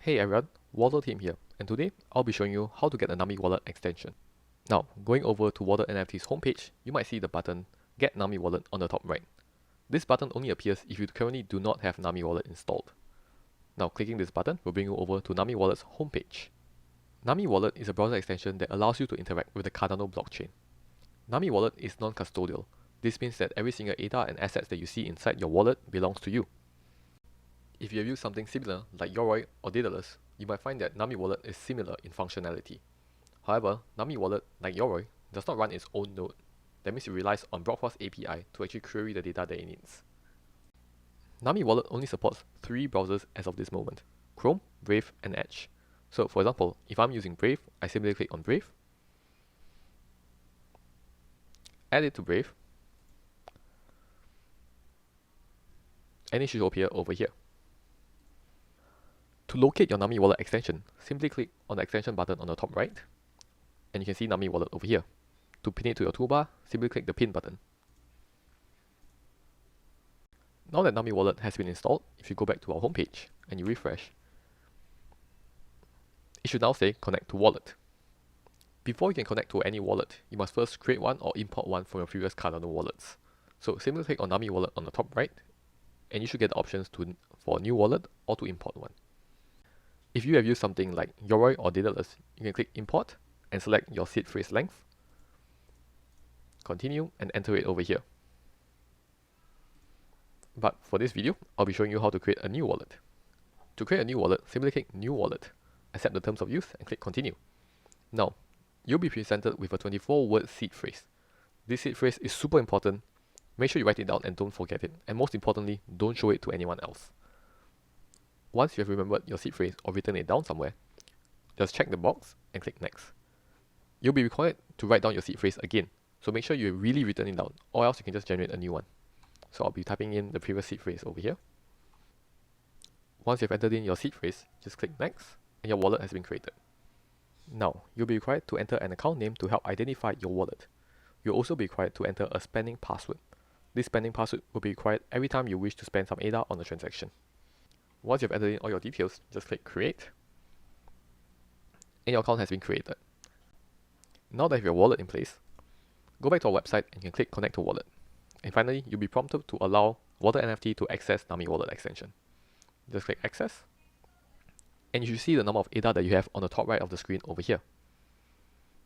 Hey everyone, Walter Team here, and today I'll be showing you how to get a Nami wallet extension. Now, going over to Walter NFT's homepage, you might see the button Get Nami Wallet on the top right. This button only appears if you currently do not have Nami Wallet installed. Now, clicking this button will bring you over to Nami Wallet's homepage. Nami Wallet is a browser extension that allows you to interact with the Cardano blockchain. Nami Wallet is non-custodial. This means that every single ADA and assets that you see inside your wallet belongs to you. If you have used something similar like Yoroi or Daedalus, you might find that Nami Wallet is similar in functionality. However, Nami Wallet, like Yoroi, does not run its own node. That means it relies on Broadforce API to actually query the data that it needs. Nami Wallet only supports 3 browsers as of this moment: Chrome, Brave, and Edge. So for example, if I'm using Brave, I simply click on Brave, add it to Brave, and it should appear over here. To locate your Nami Wallet extension, simply click on the extension button on the top right, and you can see Nami Wallet over here. To pin it to your toolbar, simply click the pin button. Now that Nami Wallet has been installed, if you go back to our homepage and you refresh, it should now say Connect to Wallet. Before you can connect to any wallet, you must first create one or import one from your previous Cardano wallets. So simply click on Nami Wallet on the top right, and you should get the options for a new wallet or to import one. If you have used something like Yoroi or Daedalus, you can click Import and select your seed phrase length, continue, and enter it over here. But for this video, I'll be showing you how to create a new wallet. To create a new wallet, simply click New Wallet, accept the terms of use, and click Continue. Now, you'll be presented with a 24-word seed phrase. This seed phrase is super important. Make sure you write it down and don't forget it. And most importantly, don't show it to anyone else. Once you have remembered your seed phrase or written it down somewhere, just check the box and click Next. You'll be required to write down your seed phrase again, so make sure you really written it down, or else you can just generate a new one. So I'll be typing in the previous seed phrase over here. Once you've entered in your seed phrase, just click Next, and your wallet has been created. Now, you'll be required to enter an account name to help identify your wallet. You'll also be required to enter a spending password. This spending password will be required every time you wish to spend some ADA on a transaction. Once you've entered in all your details, just click Create, and your account has been created. Now that you have your wallet in place, go back to our website and you can click Connect to Wallet. And finally, you'll be prompted to allow Walter NFT to access Nami Wallet extension. Just click Access, and you should see the number of ADA that you have on the top right of the screen over here.